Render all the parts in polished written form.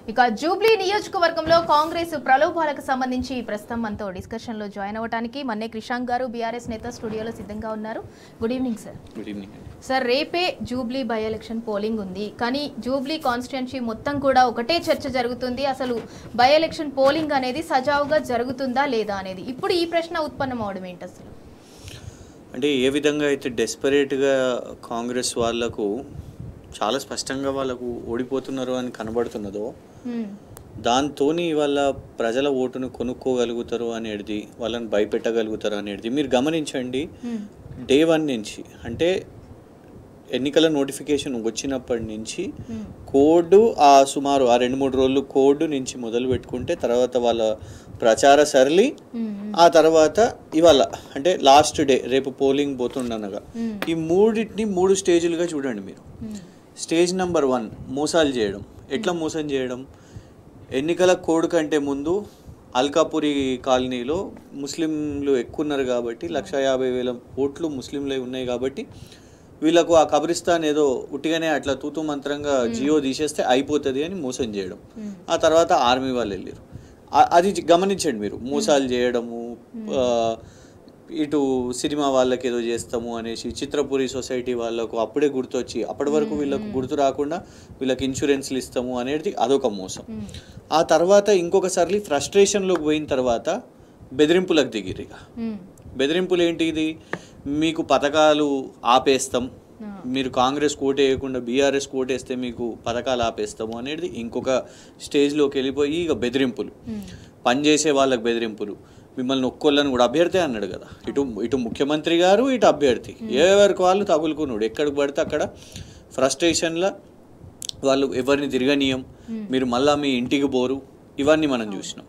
ఇక జూబ్లీ నియోజకవర్గంలో కాంగ్రెస్ ప్రలోభాలకు సంబంధించి ప్రస్తుతం మనతో డిస్కషన్ లో జాయిన్ అవ్వడానికి మన్నే క్రిషాంక్ గారు బీఆర్ఎస్ నేత స్టూడియోలో సిద్ధంగా ఉన్నారు. Good evening sir. Good evening sir. రేపే జూబ్లీ బై ఎలక్షన్ పోలింగ్ ఉంది, కానీ జూబ్లీ కాన్స్టిట్యుయెన్సీ మొత్తం కూడా ఒకటే చర్చ జరుగుతుంది. అసలు బై ఎలక్షన్ పోలింగ్ అనేది సజావుగా జరుగుతుందా లేదా అనేది ఇప్పుడు ఈ ప్రశ్న ఉత్పన్నం అవడం ఏంటి అసలు? అంటే ఏ విధంగా అయితే డెస్పరేట్గా కాంగ్రెస్ వాళ్లకు చాలా స్పష్టంగా వాళ్ళకు ఓడిపోతున్నారు అని కనబడుతున్నదో దాంతో వాళ్ళ ప్రజల ఓటును కొనుక్కోగలుగుతారు అనేది, వాళ్ళని భయపెట్టగలుగుతారు అనేది మీరు గమనించండి. డే 1 నుంచి అంటే ఎన్నికల నోటిఫికేషన్ వచ్చినప్పటి నుంచి కోడ్ సుమారు 2-3 రోజులు కోడ్ నుంచి మొదలు పెట్టుకుంటే తర్వాత వాళ్ళ ప్రచార సరళి, ఆ తర్వాత ఇవాళ అంటే లాస్ట్ డే రేపు పోలింగ్ పోతుండనగా ఈ మూడింటిని 3 స్టేజ్లుగా చూడండి మీరు. స్టేజ్ నెంబర్ 1 మోసాలు చేయడం. ఎట్లా మోసం చేయడం? ఎన్నికల కోడ్ కంటే ముందు అల్కాపురి కాలనీలో ముస్లింలు ఎక్కువ ఉన్నారు కాబట్టి 150,000 ఓట్లు ముస్లింలే ఉన్నాయి కాబట్టి వీళ్ళకు ఆ కబ్రిస్తాన్ ఏదో ఉట్టిగానే అట్లా తూతూ మంత్రంగా జియో తీసేస్తే అయిపోతుంది అని మోసం చేయడం. ఆ తర్వాత ఆర్మీ వాళ్ళు వెళ్ళారు. అది గమనించండి మీరు. మోసాలు చేయడము, ఇటు సినిమా వాళ్ళకి ఏదో చేస్తాము అనేసి చిత్రపురి సొసైటీ వాళ్ళకు అప్పుడే గుర్తొచ్చి అప్పటి వరకు వీళ్ళకు గుర్తు రాకుండా వీళ్ళకి ఇన్సూరెన్స్లు ఇస్తాము అనేది అదొక మోసం. ఆ తర్వాత ఇంకొకసారి ఫ్రస్ట్రేషన్లోకి పోయిన తర్వాత బెదిరింపులకు దిగిరు. ఇక బెదిరింపులు ఏంటి? ఇది మీకు పథకాలు ఆపేస్తాం, మీరు కాంగ్రెస్ కోటేయకుండా బీఆర్ఎస్ కోటేస్తే మీకు పథకాలు ఆపేస్తాము అనేది ఇంకొక స్టేజ్లోకి వెళ్ళిపోయి ఇక బెదిరింపులు, పనిచేసే వాళ్ళకి బెదిరింపులు. మిమ్మల్ని ఒక్కొల్లని కూడా అభ్యర్థి అన్నాడు కదా, ఇటు ముఖ్యమంత్రి గారు ఇటు అభ్యర్థి ఎవరికి వాళ్ళు తగులుకున్నాడు. ఎక్కడికి పడితే అక్కడ ఫ్రస్ట్రేషన్లో వాళ్ళు ఎవరిని తిరగనీయం, మీరు మళ్ళీ మీ ఇంటికి పోరు, ఇవన్నీ మనం చూసినాం.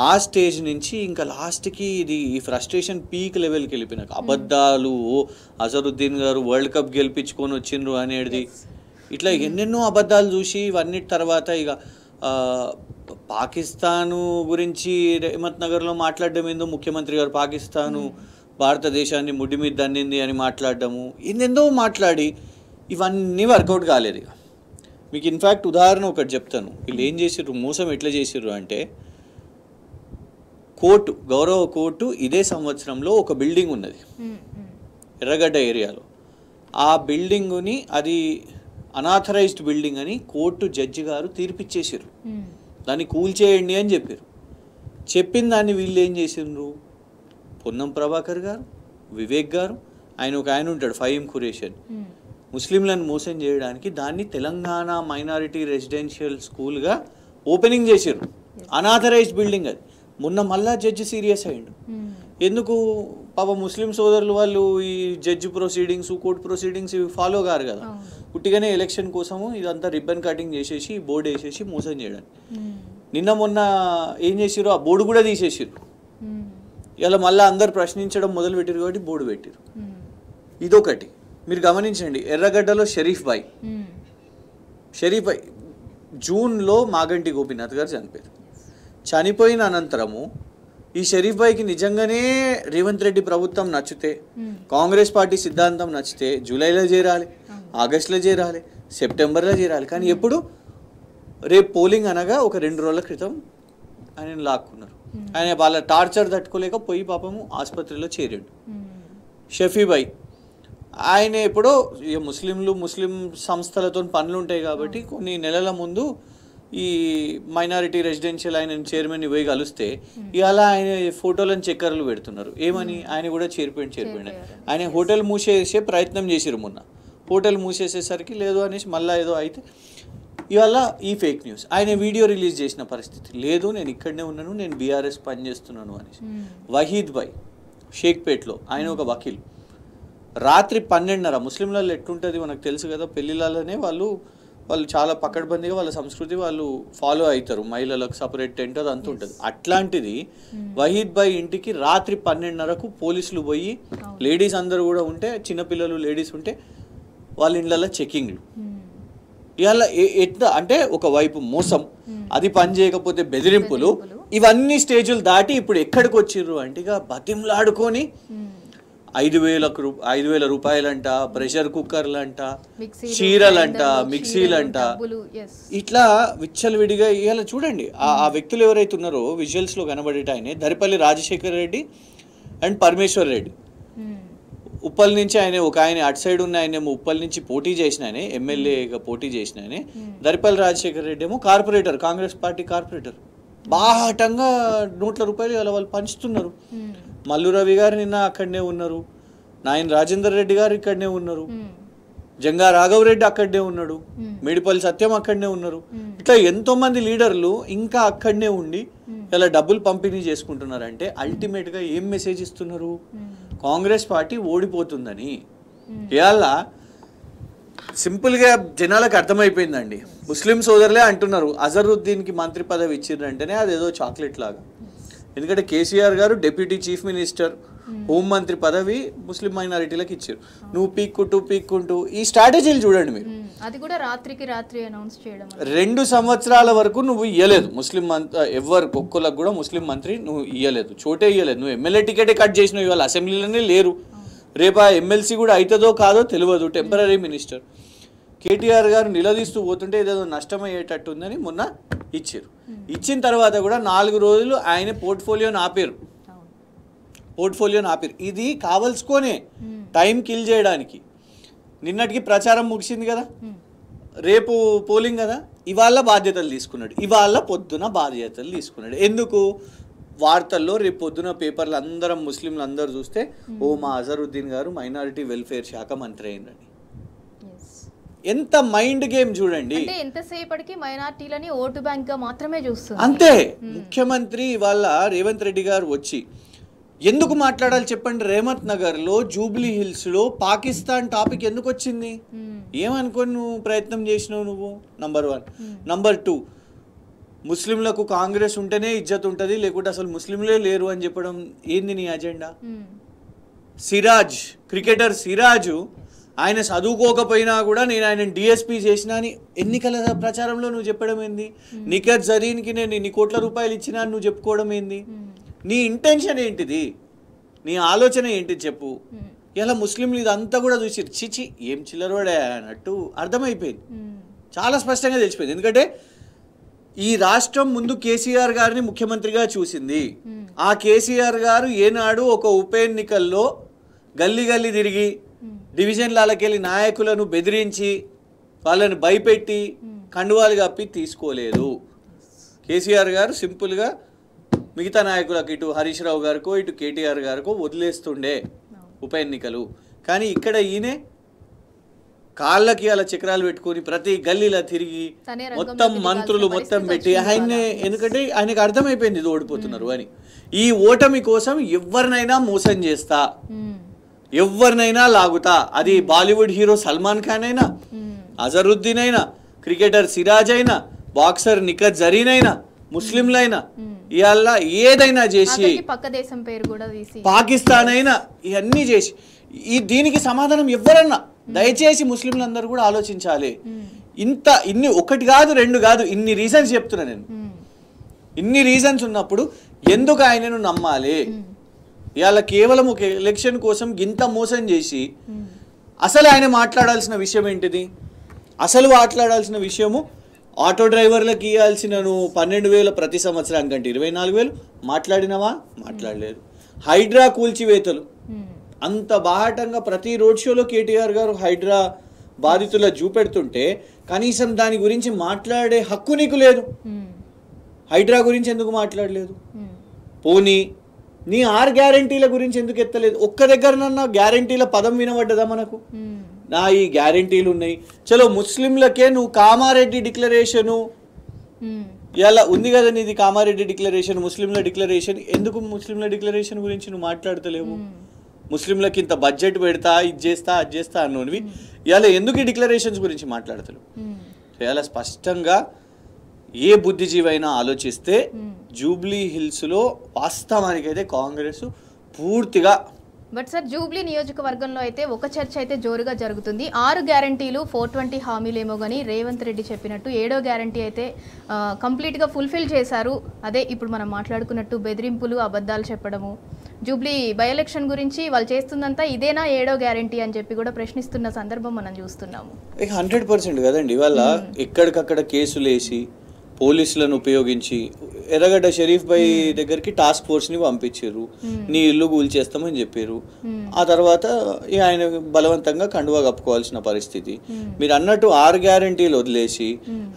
ఆ స్టేజ్ నుంచి ఇంకా లాస్ట్కి ఈ ఫ్రస్ట్రేషన్ పీక్ లెవెల్కి వెళ్ళిపోయినాక అబద్ధాలు, అజరుద్దీన్ గారు వరల్డ్ కప్ గెలిపించుకొని వచ్చిండ్రు అనేది, ఇట్లా ఎన్నెన్నో అబద్ధాలు చూసి ఇవన్నిటి తర్వాత ఇక పాకిస్తాను గురించి రేవంత్ నగర్లో మాట్లాడడం ఏందో, ముఖ్యమంత్రి గారు పాకిస్తాను భారతదేశాన్ని ముడ్డి మీద దన్నింది అని మాట్లాడడము, ఎన్నెందో మాట్లాడి ఇవన్నీ వర్కౌట్ కాలేదు. ఇక మీకు ఇన్ఫ్యాక్ట్ ఉదాహరణ ఒకటి చెప్తాను. వీళ్ళు ఏం చేసిర్రు, మోసం ఎట్లా చేసిర్రు అంటే, కోర్టు, గౌరవ కోర్టు ఇదే సంవత్సరంలో ఒక బిల్డింగ్ ఉన్నది ఎర్రగడ్డ ఏరియాలో. ఆ బిల్డింగుని అది అనాథరైజ్డ్ బిల్డింగ్ అని కోర్టు జడ్జి గారు తీర్పిచ్చేసారు. దాన్ని కూల్చేయండి అని చెప్పారు. చెప్పిన దాన్ని వీళ్ళు ఏం చేసిండ్రు, పొన్నం ప్రభాకర్ గారు, వివేక్ గారు, ఆయన ఉంటాడు ఫహీం ఖురేషి అని, ముస్లింలను మోసం చేయడానికి దాన్ని తెలంగాణ మైనారిటీ రెసిడెన్షియల్ స్కూల్గా ఓపెనింగ్ చేసారు. అనాథరైజ్డ్ బిల్డింగ్ అది. మొన్న మళ్ళా జడ్జి సీరియస్ అయ్యిండు. ఎందుకు? పాప ముస్లిం సోదరులు వాళ్ళు ఈ జడ్జి ప్రొసీడింగ్స్, కోర్టు ప్రొసీడింగ్స్ ఇవి ఫాలో కారు కదా. పుట్టిగానే ఎలక్షన్ కోసము ఇదంతా రిబ్బన్ కటింగ్ చేసేసి బోర్డు వేసేసి మోసం చేయడానికి. నిన్న మొన్న ఏం చేసిర్రు, ఆ బోర్డు కూడా తీసేసిర్రు. ఇలా మళ్ళీ అందరు ప్రశ్నించడం మొదలు పెట్టారు కాబట్టి బోర్డు పెట్టారు. ఇదొకటి మీరు గమనించండి. ఎర్రగడ్డలో షరీఫ్ భాయ్ జూన్లో మాగంటి గోపీనాథ్ గారు చనిపోయారు. చనిపోయిన అనంతరము ఈ షరీఫ్ భాయ్కి నిజంగానే రేవంత్ రెడ్డి ప్రభుత్వం నచ్చితే, కాంగ్రెస్ పార్టీ సిద్ధాంతం నచ్చితే జూలైలో చేరాలి, ఆగస్టులో చేరాలి, సెప్టెంబర్లో చేరాలి. కానీ ఎప్పుడు? రేపు పోలింగ్ అనగా ఒక 2 రోజుల క్రితం ఆయన లాక్కున్నారు. ఆయన వాళ్ళ టార్చర్ తట్టుకోలేక పోయి పాపము ఆసుపత్రిలో చేరాడు. షఫీభాయ్ ఆయన ఎప్పుడో ముస్లిం సంస్థలతో పనులు ఉంటాయి కాబట్టి కొన్ని నెలల ముందు ఈ మైనారిటీ రెసిడెన్షియల్ ఆయన చైర్మన్ పోయి కలిస్తే ఇవాళ ఆయన ఫోటోలను చక్కర్లు పెడుతున్నారు. ఏమని? ఆయన కూడా చేరిపోయింది. ఆయన హోటల్ మూసేసే ప్రయత్నం చేసిరు. మొన్న హోటల్ మూసేసేసరికి లేదు అనేసి మళ్ళీ ఏదో అయితే ఇవాళ ఈ ఫేక్ న్యూస్. ఆయన వీడియో రిలీజ్ చేసిన పరిస్థితి లేదు, నేను ఇక్కడనే ఉన్నాను, నేను బీఆర్ఎస్ పనిచేస్తున్నాను అనేసి. వహీద్ భాయ్ షేక్పేట్లో ఆయన ఒక వకీల్, రాత్రి 12:30 ముస్లింలలో ఎట్లుంటుంది మనకు తెలుసు కదా, పెళ్లిళ్ళనే వాళ్ళు చాలా పకడ్బందీగా వాళ్ళ సంస్కృతి వాళ్ళు ఫాలో అవుతారు. మహిళలకు సపరేట్ టెంట్ అది అంతా ఉంటుంది. అట్లాంటిది వహీద్ భాయ్ ఇంటికి రాత్రి 12:30కు పోలీసులు పోయి, లేడీస్ అందరూ కూడా ఉంటే, చిన్నపిల్లలు లేడీస్ ఉంటే వాళ్ళ ఇళ్ళల్లో చెకింగ్లు. ఇవాళ ఎట్లా అంటే ఒకవైపు మోసం, అది పని చేయకపోతే బెదిరింపులు, ఇవన్నీ స్టేజులు దాటి ఇప్పుడు ఎక్కడికి వచ్చిర్రు అంటే ఇక బతింలాడుకొని 5,000 రూపాయలంట, ప్రెషర్ కుక్కర్లంట, చీరలంట, మిక్సీలంట, ఇట్లా విచ్చలవిడిగా. ఇలా చూడండి ఆ వ్యక్తులు ఎవరైతే ఉన్నారో విజువల్స్లో కనబడేట ఆయనే దరిపల్లి రాజశేఖర్ రెడ్డి అండ్ పరమేశ్వర్ రెడ్డి. ఉప్పల్ నుంచి ఆయన అటు సైడ్ ఉన్న ఆయన ఉప్పల్ నుంచి పోటీ చేసిన ఆయన, ఎమ్మెల్యేగా పోటీ చేసిన ఆయన. దరిపల్లి రాజశేఖర్ రెడ్డి ఏమో కార్పొరేటర్, కాంగ్రెస్ పార్టీ కార్పొరేటర్. బాహటంగా ₹100 అలా వాళ్ళు పంచుతున్నారు. మల్లు రవి గారు నిన్న అక్కడనే ఉన్నారు, నాయన్ రాజేందర్ రెడ్డి గారు ఇక్కడనే ఉన్నారు, జంగా రాఘవరెడ్డి అక్కడనే ఉన్నాడు, మేడిపల్లి సత్యం అక్కడనే ఉన్నారు. ఇట్లా ఎంతో మంది లీడర్లు ఇంకా అక్కడనే ఉండి ఇలా డబ్బులు పంపిణీ చేసుకుంటున్నారంటే అల్టిమేట్గా ఏం మెసేజ్ ఇస్తున్నారు? కాంగ్రెస్ పార్టీ ఓడిపోతుందని. ఇవాళ సింపుల్గా జనాలకు అర్థమైపోయిందండి. ముస్లిం సోదరులే అంటున్నారు అజరుద్దీన్కి మంత్రి పదవి ఇచ్చిందంటేనే అదేదో చాక్లెట్ లాగా. ఎందుకంటే కేసీఆర్ గారు డిప్యూటీ చీఫ్ మినిస్టర్, హోంమంత్రి పదవి ముస్లిం మైనారిటీలకు ఇచ్చారు. నువ్వు పీక్కుంటూ ఈ స్ట్రాటజీలు చూడండి మీరు. అది కూడా రాత్రికి రాత్రి అనౌన్స్ చేయడం. 2 సంవత్సరాల వరకు నువ్వు ఇయ్యలేదు ముస్లిం ఒక్కొక్కలకు కూడా ముస్లిం మంత్రి నువ్వు ఇయ్యలేదు, చోటే ఇయ్యలేదు. నువ్వు ఎమ్మెల్యే టికెటే కట్ చేసినావు, ఇవాళ అసెంబ్లీలోనే లేరు. రేపు ఆ ఎమ్మెల్సీ కూడా అవుతుందో కాదో తెలియదు, టెంపరీ మినిస్టర్. కేటీఆర్ గారు నిలదీస్తూ పోతుంటే ఏదేదో నష్టమయ్యేటట్టు ఉందని మొన్న ఇచ్చారు. ఇచ్చిన తర్వాత కూడా 4 రోజులు ఆయన పోర్ట్ఫోలియోని ఆపారు. ఇది కావలసుకొనే టైం కిల్ చేయడానికి. నిన్నటికి ప్రచారం ముగిసింది కదా, రేపు పోలింగ్ కదా, ఇవాళ బాధ్యతలు తీసుకున్నాడు. ఎందుకు? వార్తల్లో రేపు పొద్దున పేపర్లు అందరం ముస్లింలు అందరూ చూస్తే మా అజరుద్దీన్ గారు మైనారిటీ వెల్ఫేర్ శాఖ మంత్రి అయిందని. ఎంత మైండ్ గేమ్ చూడండి. ఎంతసేపటికి మైనారిటీలని ఓటు బ్యాంక్ గా మాత్రమే చూస్తుంది. అంతే. ముఖ్యమంత్రి ఇవాళ రేవంత్ రెడ్డి గారు వచ్చి ఎందుకు మాట్లాడాలి చెప్పండి? రేవంత్ నగర్ లో, జూబ్లీ హిల్స్ లో పాకిస్తాన్ టాపిక్ ఎందుకు వచ్చింది? ఏమనుకోని నువ్వు ప్రయత్నం చేసినావు నువ్వు? నంబర్ 1. నంబర్ 2, ముస్లింలకు కాంగ్రెస్ ఉంటేనే ఇజ్జత్ ఉంటుంది, లేకుంటే అసలు ముస్లింలే లేరు అని చెప్పడం ఏంది నీ అజెండా? సిరాజ్, క్రికెటర్ సిరాజు, ఆయన చదువుకోకపోయినా కూడా నేను ఆయన డిఎస్పీ చేసినా అని ఎన్నికల ప్రచారంలో నువ్వు చెప్పడం ఏంది? నిఖత్ జరీన్కి నేను ఇన్ని కోట్ల రూపాయలు ఇచ్చినా నువ్వు చెప్పుకోవడం ఏంది? నీ ఇంటెన్షన్ ఏంటిది? నీ ఆలోచన ఏంటిది చెప్పు. ఇలా ముస్లింలు ఇదంతా కూడా చూసి చిచి ఏం చిల్లరవాడే అన్నట్టు అర్థమైపోయింది, చాలా స్పష్టంగా తెలిసిపోయింది. ఎందుకంటే ఈ రాష్ట్రం ముందు కేసీఆర్ గారిని ముఖ్యమంత్రిగా చూసింది. ఆ కేసీఆర్ గారు ఏనాడు ఒక ఉప ఎన్నికల్లో గల్లీ తిరిగి డివిజన్లకెళ్ళి నాయకులను బెదిరించి వాళ్ళని భయపెట్టి కండువాలు కప్పి తీసుకోలేదు. కేసీఆర్ గారు సింపుల్గా మిగతా నాయకులకు, ఇటు హరీష్ రావు గారికో ఇటు కేటీఆర్ గారికో వదిలేస్తుండే ఉప ఎన్నికలు. కానీ ఇక్కడ ఈయనే కాళ్ళకి అలా చక్రాలు పెట్టుకొని ప్రతి గల్లీలా తిరిగి మొత్తం మంత్రులు మొత్తం పెట్టి ఆయన్నే, ఎందుకంటే ఆయనకు అర్థమైపోయింది ఇది ఓడిపోతున్నారు అని. ఈ ఓటమి కోసం ఎవరినైనా మోసం చేస్తా, ఎవరినైనా లాగుతా. అది బాలీవుడ్ హీరో సల్మాన్ ఖాన్ అయినా, అజరుద్దీన్ అయినా, క్రికెటర్ సిరాజ్ అయినా, బాక్సర్ నిఖత్ జరీన్ అయినా, ముస్లింలైనా, ఇవాళ ఏదైనా చేసి పాకిస్తాన్ అయినా ఇవన్నీ చేసి దీనికి సమాధానం ఎవరన్నా దయచేసి ముస్లింలందరూ కూడా ఆలోచించాలి. ఇన్ని ఒకటి కాదు 2 కాదు, ఇన్ని రీజన్స్ చెప్తున్నా నేను. ఇన్ని రీజన్స్ ఉన్నప్పుడు ఎందుకు ఆయనను నమ్మాలి? ఇవాళ కేవలం ఒక ఎలక్షన్ కోసం గింత మోసం చేసి అసలు ఆయన మాట్లాడాల్సిన విషయం ఏంటిది? అసలు మాట్లాడాల్సిన విషయము ఆటో డ్రైవర్లకు ఇవ్వాల్సిన 12,000 ప్రతి సంవత్సరం కంటే 24,000 మాట్లాడినవా? మాట్లాడలేదు. హైడ్రా కూల్చివేతలు అంత బాహటంగా ప్రతి రోడ్ షోలో కేటీఆర్ గారు హైడ్రా బాధితుల చూపెడుతుంటే కనీసం దాని గురించి మాట్లాడే హక్కు నీకు లేదు. హైడ్రా గురించి ఎందుకు మాట్లాడలేదు? పోనీ నీ 6 గ్యారంటీల గురించి ఎందుకు ఎత్తలేదు? ఒక్క దగ్గరనన్నా గ్యారంటీల పదం వినబడ్డదా మనకు? నా ఈ గ్యారంటీలు ఉన్నాయి, చలో ముస్లింలకే నువ్వు కామారెడ్డి డిక్లరేషను ఇలా ఉంది కదా నీది, కామారెడ్డి డిక్లరేషన్, ముస్లింల డిక్లరేషన్. ఎందుకు ముస్లింల డిక్లరేషన్ గురించి నువ్వు మాట్లాడతలేవు? ముస్లింలకి ఇంత బడ్జెట్ పెడతా, ఇది చేస్తా, అది చేస్తా అన్నోనివి ఇలా ఎందుకు ఈ డిక్లరేషన్స్ గురించి మాట్లాడతలేవు? ఇలా స్పష్టంగా ఏ బుద్ధిజీవైనా ఆలోచిస్తే జూబ్లీ హిల్స్లో వాస్తవానికైతే కాంగ్రెస్ పూర్తిగా. బట్ సార్, జూబ్లీ నియోజకవర్గంలో అయితే ఒక చర్చ అయితే జోరుగా జరుగుతుంది. 6 గ్యారంటీలు 420 హామీలు ఏమో కానీ రేవంత్ రెడ్డి చెప్పినట్టు 7వ గ్యారంటీ అయితే కంప్లీట్గా ఫుల్ఫిల్ చేశారు. అదే ఇప్పుడు మనం మాట్లాడుకున్నట్టు బెదిరింపులు, అబద్ధాలు చెప్పడము, జూబ్లీ బై ఎలక్షన్ గురించి వాళ్ళు చేస్తుందంతా ఇదేనా 7వ గ్యారంటీ అని చెప్పి కూడా ప్రశ్నిస్తున్న సందర్భం మనం చూస్తున్నాము. 100% కదండి. ఇవాళ ఎక్కడికక్కడ కేసులు వేసి పోలీసులను ఉపయోగించి ఎర్రగడ్డ షరీఫ్ భాయ్ దగ్గరికి టాస్క్ ఫోర్స్ని పంపించారు, నీ ఇల్లు కూల్చేస్తామని చెప్పారు. ఆ తర్వాత ఆయన బలవంతంగా కండువా కప్పుకోవాల్సిన పరిస్థితి. మీరు అన్నట్టు 6 గ్యారంటీలు వదిలేసి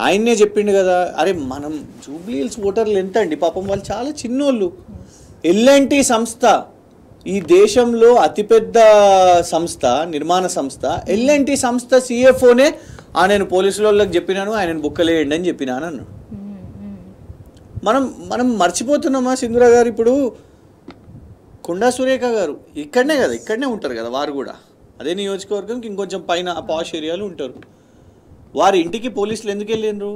ఆయన్నే చెప్పిండు కదా, అరే మనం జూబ్లీ హిల్స్ ఓటర్లు ఎంత అండి పాపం, వాళ్ళు చాలా చిన్నోళ్ళు. ఎల్ఎన్టీ సంస్థ ఈ దేశంలో అతిపెద్ద సంస్థ, నిర్మాణ సంస్థ. ఎల్ఎన్టీ సంస్థ సిఎఫ్ఓనే నేను పోలీసుల వాళ్ళకి చెప్పినాను, ఆయనను బుక్కలేయండి అని చెప్పినాను అన్నాడు. మనం మర్చిపోతున్నామా సింధురా గారు? ఇప్పుడు కొండా సురేఖ గారు ఇక్కడనే కదా, ఇక్కడనే ఉంటారు కదా వారు కూడా, అదే నియోజకవర్గంకి ఇంకొంచెం పైన పాష్ ఏరియాలు ఉంటారు. వారి ఇంటికి పోలీసులు ఎందుకు వెళ్ళిండ్రు?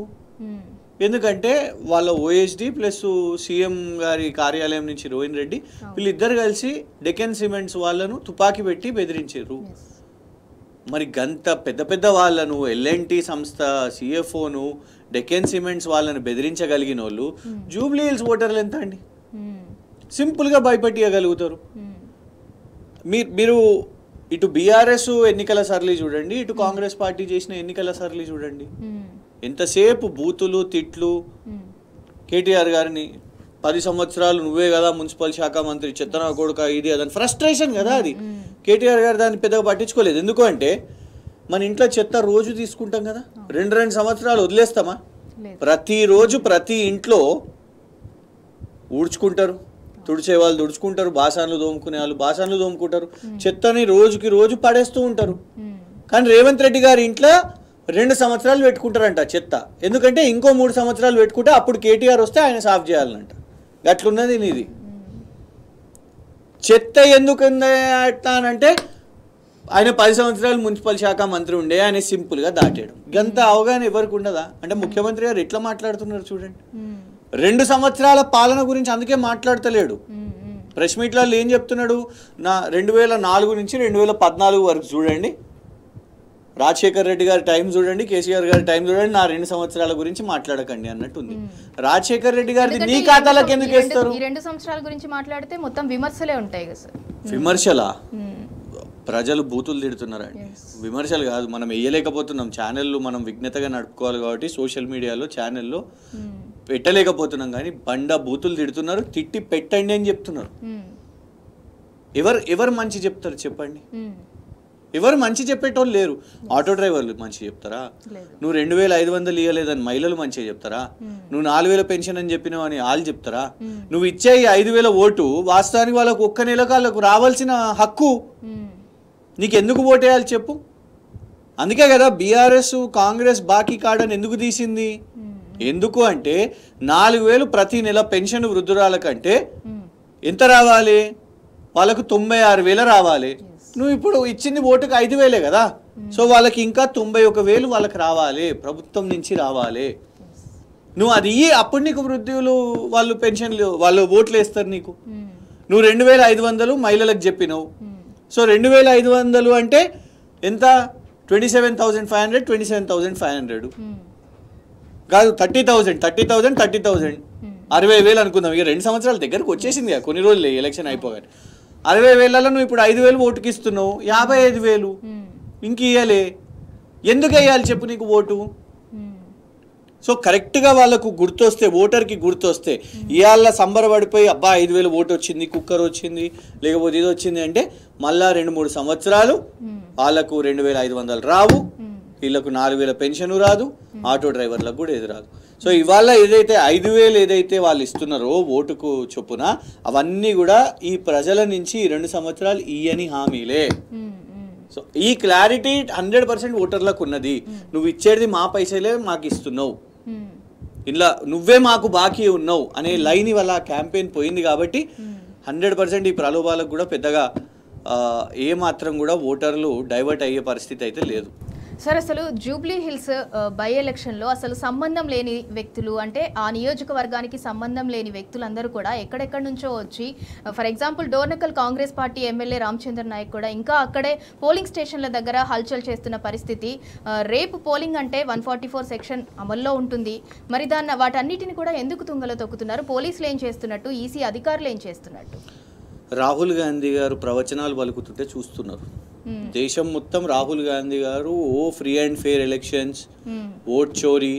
ఎందుకంటే వాళ్ళ ఓఎస్డి ప్లస్ సీఎం గారి కార్యాలయం నుంచి రోహిన్ రెడ్డి వీళ్ళిద్దరు కలిసి డెక్కన్ సిమెంట్స్ వాళ్ళను తుపాకీ పెట్టి బెదిరించారు. మరి గంత పెద్ద పెద్ద వాళ్ళను, ఎల్ఎన్టీ సంస్థ సిఎఫ్ఓను, డెక్కన్ సిమెంట్స్ వాళ్ళను బెదిరించగలిగిన వాళ్ళు జూబ్లీ హిల్స్ ఓటర్లు ఎంత అండి? సింపుల్గా భయపెట్టగలుగుతారు. మీరు ఇటు బీఆర్ఎస్ ఎన్నికల సరళి చూడండి, ఇటు కాంగ్రెస్ పార్టీ చేసిన ఎన్నికల సరళి చూడండి. ఎంతసేపు బూతులు, తిట్లు. కేటీఆర్ గారిని 10 సంవత్సరాలు నువ్వే కదా మున్సిపల్ శాఖ మంత్రి, చెత్తనా కొడుక, ఇది అదని ఫ్రస్ట్రేషన్ కదా అది. కేటీఆర్ గారు దాన్ని పెద్దగా పట్టించుకోలేదు. ఎందుకు అంటే మన ఇంట్లో చెత్త రోజు తీసుకుంటాం కదా, 2 సంవత్సరాలు వదిలేస్తామా? ప్రతిరోజు ప్రతి ఇంట్లో ఊడ్చుకుంటారు, తుడిచే వాళ్ళు తుడుచుకుంటారు, బాసన్లు తోముకునే వాళ్ళు బాసన్లు తోముకుంటారు, చెత్తని రోజుకి రోజు పడేస్తూ ఉంటారు. కానీ రేవంత్ రెడ్డి గారి ఇంట్లో 2 సంవత్సరాలు పెట్టుకుంటారంట చెత్త. ఎందుకంటే ఇంకో 3 సంవత్సరాలు పెట్టుకుంటే అప్పుడు కేటీఆర్ వస్తే ఆయన సాఫ్ చేయాలంట. అట్లున్నది నీది. చెత్త ఎందుకుంది అట్లా అంటే ఆయన 10 సంవత్సరాలు మున్సిపల్ శాఖ మంత్రి ఉండే, ఆయన సింపుల్గా దాటాడు. ఇంత అవగాహన ఎవరికి ఉండదా? అంటే ముఖ్యమంత్రి గారు ఎట్లా మాట్లాడుతున్నారు చూడండి. 2 సంవత్సరాల పాలన గురించి అందుకే మాట్లాడతలేడు. ప్రెస్ మీట్లలో ఏం చెప్తున్నాడు? నా 2004 నుంచి 2014 వరకు చూడండి, రాజశేఖర్ రెడ్డి గారి టైం చూడండి, కేసీఆర్ గారి టైం చూడండి, నా 2 సంవత్సరాల గురించి మాట్లాడకండి అన్నట్టుంది. రాజశేఖర్ రెడ్డి గారిది నీ ఖాతాలకు ఎందుకు వేస్తారు? 2 సంవత్సరాల గురించి మాట్లాడితే మొత్తం విమర్శలే ఉంటాయి కదా సార్. విమర్శలా? ప్రజలు బూతులు తిడుతున్నారండి. విమర్శలు కాదు, మనం వేయలేకపోతున్నాం. ఛానళ్ళు మనం విఘ్నతగా నడుపుకోవాలి కాబట్టి సోషల్ మీడియాలో ఛానల్లో పెట్టలేకపోతున్నాం. కానీ బండ బూతులు తిడుతున్నారు, తిట్టి పెట్టండి అని చెప్తున్నారు. ఎవరు మంచి చెప్తారు చెప్పండి? ఎవరు మంచి చెప్పేటోళ్ళు లేరు. ఆటో డ్రైవర్లు మంచి చెప్తారా? నువ్వు 2500 ఇవ్వలేదని మహిళలు మంచిగా చెప్తారా? నువ్వు 4000 పెన్షన్ అని చెప్పినావు అని వాళ్ళు చెప్తారా? నువ్వు ఇచ్చే 5000 ఓటు వాస్తవానికి వాళ్ళకు ఒక్క నెలకు వాళ్ళకు రావాల్సిన హక్కు. నీకెందుకు ఓటేయాలి చెప్పు? అందుకే కదా బీఆర్ఎస్ కాంగ్రెస్ బాకీ కాడని ఎందుకు తీసింది? ఎందుకు అంటే 4000 ప్రతి నెల పెన్షన్ వృద్ధురాల కంటే ఎంత రావాలి? వాళ్ళకు 96,000 రావాలి. నువ్వు ఇప్పుడు ఇచ్చింది ఓటుకు 5,000 కదా. సో వాళ్ళకి ఇంకా 91,000 వాళ్ళకి రావాలి, ప్రభుత్వం నుంచి రావాలి. నువ్వు అది అప్పుడు నీకు వృద్ధులు వాళ్ళు పెన్షన్లు వాళ్ళు ఓట్లు వేస్తారు నీకు. నువ్వు 2,500 మహిళలకు చెప్పినావు. సో 2,500 అంటే ఎంత? 27,500 27,500 కాదు, 30,000 60,000 అనుకుందాం. ఇక 2 సంవత్సరాల దగ్గరకు వచ్చేసింది కదా, కొన్ని రోజులు ఎలక్షన్ అయిపోగానే. 60,000 నువ్వు ఇప్పుడు 5,000 ఓటుకి ఇస్తున్నావు, 55,000 ఇంక ఇవ్వలే. ఎందుకు వేయాలి చెప్పు నీకు ఓటు? సో కరెక్ట్గా వాళ్ళకు గుర్తొస్తే, ఓటర్కి గుర్తొస్తే, ఇవాళ సంబరపడిపోయి అబ్బా 5,000 ఓటు వచ్చింది, కుక్కర్ వచ్చింది, లేకపోతే ఇది వచ్చింది అంటే మళ్ళా 2-3 సంవత్సరాలు వాళ్ళకు 2,500 రావు, వీళ్ళకు 4,000 పెన్షన్ రాదు, ఆటో డ్రైవర్లకు కూడా ఏది రాదు. సో ఇవాళ ఏదైతే 5,000 ఏదైతే వాళ్ళు ఇస్తున్నారో ఓటుకు చొప్పున, అవన్నీ కూడా ఈ ప్రజల నుంచి 2 సంవత్సరాలు ఇయ్యని హామీలే. సో ఈ క్లారిటీ 100% ఓటర్లకు ఉన్నది. నువ్వు ఇచ్చేది మా పైసలే మాకు ఇస్తున్నావు, ఇలా నువ్వే మాకు బాకీ ఉన్నావు అనే లైన్ వల్ల క్యాంపెయిన్ పోయింది. కాబట్టి 100% ఈ ప్రలోభాలకు కూడా పెద్దగా ఏమాత్రం కూడా ఓటర్లు డైవర్ట్ అయ్యే పరిస్థితి అయితే లేదు. సార్, అసలు జూబ్లీ హిల్స్ బై ఎలక్షన్లో అసలు సంబంధం లేని వ్యక్తులు, అంటే ఆ నియోజకవర్గానికి సంబంధం లేని వ్యక్తులందరూ కూడా ఎక్కడెక్కడి నుంచో వచ్చి, for example Dornakal Congress party MLA Ramachandra Nayak కూడా ఇంకా అక్కడే పోలింగ్ స్టేషన్ల దగ్గర హల్చల్ చేస్తున్న పరిస్థితి. రేపు పోలింగ్ అంటే 144 సెక్షన్ అమల్లో ఉంటుంది. మరి వాటన్నిటిని కూడా ఎందుకు తుంగలో తొక్కుతున్నారు? పోలీసులు ఏం చేస్తున్నట్టు, ఈసీ అధికారులు ఏం చేస్తున్నట్టు? రాహుల్ గాంధీ గారు ప్రవచనాలు పలుకుతుంటే చూస్తున్నారు. దేశం మొత్తం రాహుల్ గాంధీ గారు free and fair elections, vote చోరీ,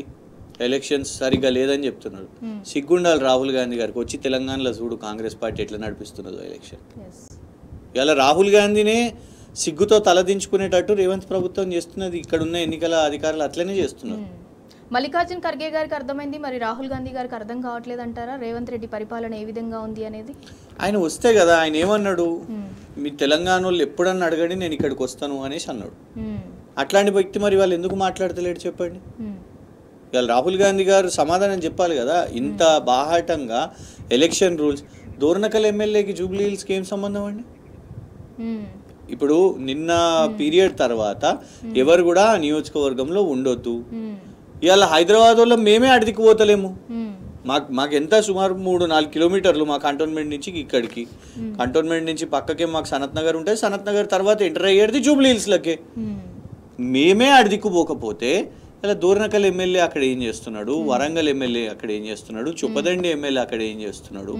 ఎలక్షన్స్ సరిగ్గా లేదని చెప్తున్నారు. సిగ్గుండాలి రాహుల్ గాంధీ గారికి. వచ్చి తెలంగాణలో చూడు కాంగ్రెస్ పార్టీ ఎట్లా నడిపిస్తున్నదో ఎలక్షన్. ఇలా రాహుల్ గాంధీనే సిగ్గుతో తలదించుకునేటట్టు రేవంత్ ప్రభుత్వం చేస్తున్నది. ఇక్కడున్న ఎన్నికల అధికారులు అట్లనే చేస్తున్నారు. మల్లికార్జున్ ఖర్గే గారికి అర్థమైంది, మరి రాహుల్ గాంధీ గారికి అర్థం కావట్లేదు అంటారా రేవంత్ రెడ్డి పరిపాలన ఏ విధంగా ఉంది అనేది? ఆయన వస్తే కదా, ఆయన ఏమన్నాడు, మీ తెలంగాణ వాళ్ళు ఎప్పుడన్నా అడగండి నేను ఇక్కడికి వస్తాను అనేసి అన్నాడు. అట్లాంటి వ్యక్తి మరి వాళ్ళు ఎందుకు మాట్లాడతలేడు చెప్పండి? ఇవాళ రాహుల్ గాంధీ గారు సమాధానం చెప్పాలి కదా. ఇంత బాహాటంగా ఎలక్షన్ రూల్స్, దోర్నకల్ ఎమ్మెల్యేకి జూబ్లీ హిల్స్కి ఏం సంబంధం అండి? ఇప్పుడు నిన్న పీరియడ్ తర్వాత ఎవరు కూడా నియోజకవర్గంలో ఉండొద్దు. ఇవాళ హైదరాబాద్ వల్ల మేమే అడిదికి పోతలేము. మాకు ఎంత సుమారు 3-4 కిలోమీటర్లు మా కంటోన్మెంట్ నుంచి ఇక్కడికి. కంటోన్మెంట్ నుంచి పక్కకే మాకు సనత్ నగర్ ఉంటుంది. సనత్ నగర్ తర్వాత ఎంటర్ అయ్యేది జూబ్లీ హిల్స్లకే. మేమే అడిదిక్కు పోకపోతే ఇలా దూర్నకల్ ఎమ్మెల్యే అక్కడ ఏం చేస్తున్నాడు, వరంగల్ ఎమ్మెల్యే అక్కడ ఏం చేస్తున్నాడు, చుప్పదండి ఎమ్మెల్యే అక్కడ ఏం చేస్తున్నాడు,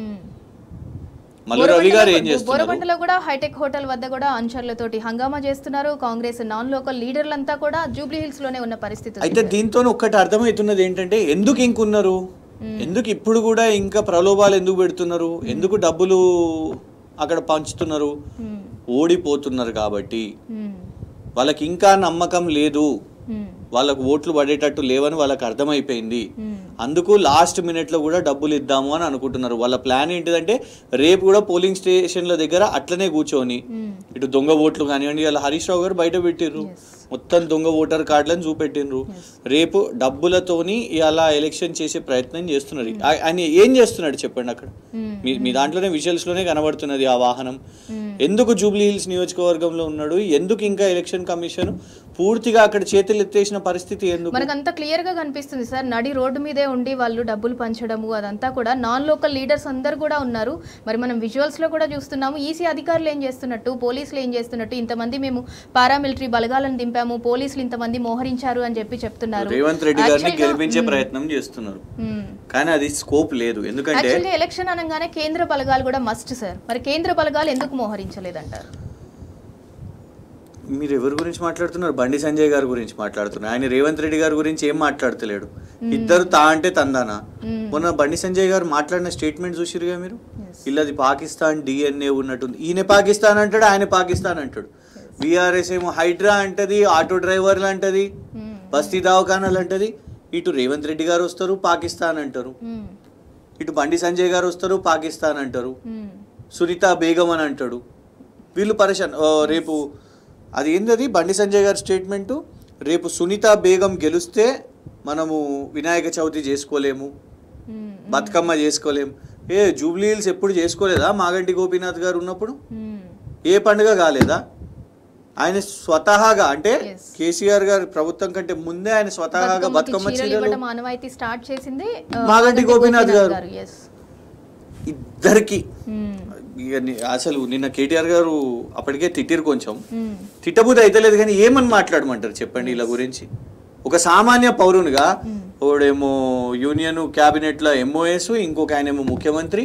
మల్లు రవి గారు ఏం చేస్తున్నారు? బోరబండలో కూడా హైటెక్ హోటల్ వద్ద కూడా అంచర్లతోటి హంగామా చేస్తున్నారు. కాంగ్రెస్ నాన్ లోకల్ లీడర్లంతా కూడా జూబ్లీ హిల్స్ లోనే ఉన్న పరిస్థితి. అయితే దీంతో ఒక్కటి అర్థమవుతున్నది ఏంటంటే, ఎందుకు ఇంకున్నారు, ఎందుకు ఇప్పుడు కూడా ఇంకా ప్రలోభాలు ఎందుకు పెడుతున్నారు, ఎందుకు డబ్బులు అక్కడ పంచుతున్నారు? ఓడిపోతున్నారు కాబట్టి. వాళ్ళకి ఇంకా నమ్మకం లేదు, వాళ్ళకు ఓట్లు పడేటట్టు లేవని వాళ్ళకి అర్థమైపోయింది. అందుకు లాస్ట్ మినిట్లో కూడా డబ్బులు ఇద్దాము అని అనుకుంటున్నారు. వాళ్ళ ప్లాన్ ఏంటిదంటే, రేపు కూడా పోలింగ్ స్టేషన్ల దగ్గర అట్లనే కూర్చొని ఇటు దొంగ ఓట్లు కానివ్వండి, ఇలా హరీష్ రావు గారు బయట పెట్టిర్రు, మొత్తం దొంగ ఓటర్ కార్డులను చూపెట్టిండ్రు. రేపు డబ్బులతోని ఇలా ఎలక్షన్ చేసే ప్రయత్నం చేస్తున్నారు. ఆయన ఏం చేస్తున్నాడు చెప్పండి? అక్కడ మీ దాంట్లోనే విజువల్స్ లోనే కనబడుతున్నది ఆ వాహనం. ఎందుకు జూబ్లీ హిల్స్ నియోజకవర్గంలో ఉన్నాడు? ఎందుకు ఇంకా ఎలక్షన్ కమిషన్ పూర్తిగా అక్కడ చేతులు ఎత్తేసిన పరిస్థితి ఎందుకు? మనకు అంత క్లియర్ గా కనిపిస్తుంది సార్. నడి రోడ్డు మీదే ఉండి వాళ్ళు డబ్బులు పంచడము అదంతా కూడా. నాన్ లోకల్ లీడర్స్ అందరు కూడా ఉన్నారు. మరి మనం విజువల్స్ లో కూడా చూస్తున్నాము. ఈసీ అధికారులు ఏం చేస్తున్నట్టు, పోలీసులు ఏం చేస్తున్నట్టు, ఇంతమంది మేము పారామిలిటరీ బలగాలను దింపాము, పోలీసులు ఇంతమంది మోహరించారు అని చెప్తున్నారు. రేవంత్ రెడ్డి గారిని గెలిపించే ప్రయత్నం చేస్తున్నారు, కానీ అది స్కోప్ లేదు. ఎందుకంటే ఎలక్షన్ అనగానే కేంద్ర బలగాలు కూడా మస్ట్ సార్. మరి కేంద్ర బలగాలు ఎందుకు మోహరించలేదంటారు? మీరు ఎవరి గురించి మాట్లాడుతున్నారు? బండి సంజయ్ గారి గురించి మాట్లాడుతున్నారు. ఆయన రేవంత్ రెడ్డి గారి గురించి ఏం మాట్లాడతలేడు. ఇద్దరు తా అంటే తందానా. మొన్న బండి సంజయ్ గారు మాట్లాడిన స్టేట్మెంట్ చూసిరుగా మీరు, ఇల్లది పాకిస్తాన్ డిఎన్ఏ ఉన్నట్టుంది. ఈయన పాకిస్తాన్ అంటాడు, ఆయన పాకిస్తాన్ అంటాడు. బీఆర్ఎస్ ఏమో హైడ్రా అంటది, ఆటో డ్రైవర్లు అంటది, బస్తీ దవాఖానాలు అంటది. ఇటు రేవంత్ రెడ్డి గారు వస్తారు, పాకిస్తాన్ అంటారు. ఇటు బండి సంజయ్ గారు వస్తారు, పాకిస్తాన్ అంటారు. సునీత బేగం అని అంటాడు. వీళ్ళు పరేషాన్. రేపు అది ఏంటది బండి సంజయ్ గారి స్టేట్మెంటు, రేపు సునీత బేగం గెలిస్తే మనము వినాయక చవితి చేసుకోలేము, బతుకమ్మ చేసుకోలేము. జూబ్లీ హిల్స్ ఎప్పుడు చేసుకోలేదా? మాగంటి గోపీనాథ్ గారు ఉన్నప్పుడు ఏ పండుగ కాలేదా? ఆయన స్వతహాగా అంటే కేసీఆర్ గారి ప్రభుత్వం కంటే ముందే ఆయన స్వతహాగా బతుకమ్మ చీరలు మానవాయితీ స్టార్ట్ చేసింది మాగంటి గోపీనాథ్ గారు. ఇద్దరికి అసలు నిన్న కేటీఆర్ గారు అప్పటికే తిట్టిరు, కొంచెం తిట్టబుద్ధి అయితే లేదు, కానీ ఏమని మాట్లాడమంటారు చెప్పండి ఇలా గురించి? ఒక సామాన్య పౌరునిగా ఒకడేమో యూనియన్ క్యాబినెట్ లో ఎంఓఎస్, ఇంకొక ఆయనేమో ముఖ్యమంత్రి.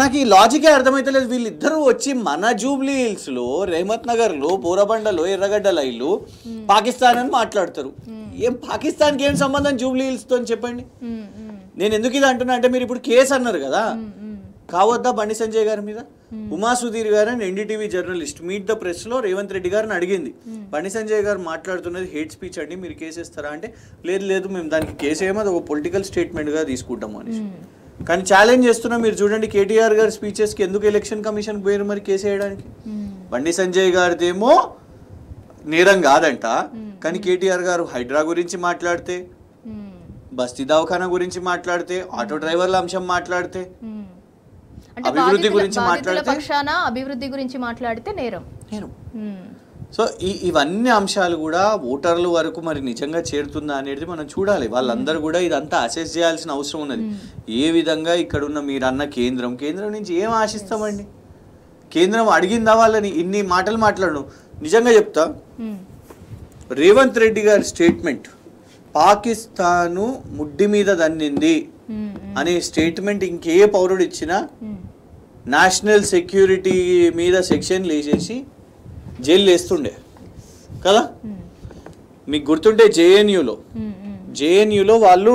నాకు ఈ లాజికే అర్థమైతే లేదు. వీళ్ళిద్దరూ వచ్చి మన జూబ్లీ హిల్స్ లో, రేమత్ నగర్ లో, బోరబండలో, ఎర్రగడ్డ లైన్లు పాకిస్తాన్ అని మాట్లాడతారు. ఏం పాకిస్తాన్కి ఏం సంబంధం జూబ్లీ హిల్స్ తో చెప్పండి? నేను ఎందుకు ఇది అంటున్నా అంటే, మీరు ఇప్పుడు కేసు అన్నారు కదా, కావద్దా బండి సంజయ్ గారి మీద? ఉమా సుధీర్ గారు అని NDTV journalist meet the press లో రేవంత్ రెడ్డి గారిని అడిగింది, బండి సంజయ్ గారు మాట్లాడుతున్నది హేట్ స్పీచ్ అండి, మీరు కేసు ఇస్తారా అంటే, లేదు మేము దానికి కేసు ఏమో అది ఒక పొలిటికల్ స్టేట్మెంట్ గా తీసుకుంటాము అని. కానీ ఛాలెంజ్ చేస్తున్నా, మీరు చూడండి కేటీఆర్ గారి స్పీచెస్ కి ఎందుకు ఎలక్షన్ కమిషన్ పోయారు మరి కేసు వేయడానికి? బండి సంజయ్ గారిదేమో నేరం కాదంట, కానీ కేటీఆర్ గారు హైడ్రా గురించి మాట్లాడితే, బస్తీ దవాఖానా గురించి మాట్లాడితే, ఆటో డ్రైవర్ల అంశం మాట్లాడితే, అభివృద్ధి గురించి మాట్లాడితే నేరం. సో ఇవన్నీ అంశాలు కూడా ఓటర్ల వరకు మరి నిజంగా చేరుతుందా అనేది మనం చూడాలి. వాళ్ళందరూ కూడా ఇదంతా అసెస్ చేయాల్సిన అవసరం ఉన్నది. ఏ విధంగా ఇక్కడున్న మీరు అన్న కేంద్రం నుంచి ఏం ఆశిస్తామండి? కేంద్రం అడిగిందా వాళ్ళని? ఇన్ని మాటలు మాట్లాడను. నిజంగా చెప్తా, రేవంత్ రెడ్డి గారి స్టేట్మెంట్ పాకిస్తాను ముడ్డి మీద దన్నింది అనే స్టేట్మెంట్ ఇంకే పౌరుడు ఇచ్చినా నేషనల్ సెక్యూరిటీ మీద సెక్షన్లు వేసేసి జైలు వేస్తుండే కదా. మీకు గుర్తుంటే జేఎన్యూలో వాళ్ళు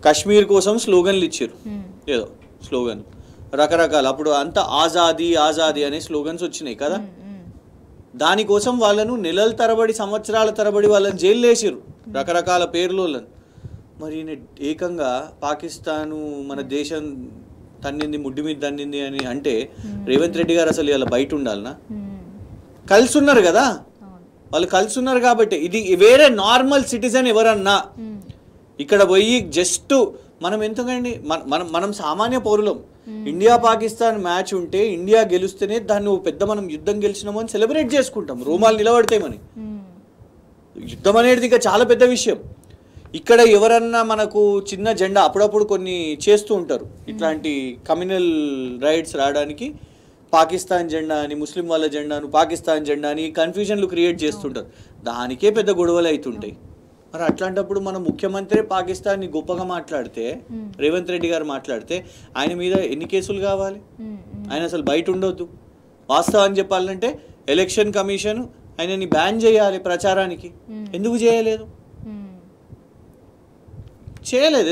కాశ్మీర్ కోసం స్లోగన్లు ఇచ్చారు, ఏదో స్లోగన్ రకరకాల, అప్పుడు అంతా ఆజాదీ ఆజాదీ అనే స్లోగన్స్ వచ్చినాయి కదా. దానికోసం వాళ్ళను నెలల తరబడి సంవత్సరాల తరబడి వాళ్ళని జైలు వేసారు రకరకాల పేర్లు. మరి ఏకంగా పాకిస్తాను మన దేశం తన్నింది, ముడ్డి మీద తన్నింది అని అంటే రేవంత్ రెడ్డి గారు అసలు ఇలా బయట ఉండాలనా? కలిసి ఉన్నారు కదా వాళ్ళు, కలిసి ఉన్నారు కాబట్టి. ఇది వేరే నార్మల్ సిటిజన్ ఎవరన్నా ఇక్కడ పోయి జస్ట్ మనం ఎంతకండి మనం సామాన్య పౌరులం. ఇండియా పాకిస్తాన్ మ్యాచ్ ఉంటే ఇండియా గెలుస్తేనే దాన్ని పెద్ద మనం యుద్ధం గెలిచినామని సెలబ్రేట్ చేసుకుంటాం, రోమాలు నిలబడతామని. యుద్ధం అనేది ఇంకా చాలా పెద్ద విషయం. ఇక్కడ ఎవరన్నా మనకు చిన్న జెండా అప్పుడప్పుడు కొన్ని చేస్తూ ఉంటారు, ఇట్లాంటి కమ్యూనల్ రైట్స్ రావడానికి పాకిస్తాన్ జెండా అని, ముస్లిం వాళ్ళ జెండాను పాకిస్తాన్ జెండా అని కన్ఫ్యూజన్లు క్రియేట్ చేస్తుంటారు. దానికే పెద్ద గొడవలు అవుతుంటాయి. మరి అట్లాంటప్పుడు మన ముఖ్యమంత్రి పాకిస్తాన్ని గొప్పగా మాట్లాడితే, రేవంత్ రెడ్డి గారు మాట్లాడితే ఆయన మీద ఎన్ని కేసులు కావాలి? ఆయన అసలు బయట ఉండొద్దు. వాస్తవాన్ని చెప్పాలంటే ఎలక్షన్ కమిషన్ ఆయనని బ్యాన్ చేయాలి ప్రచారానికి. ఎందుకు చేయలేదు?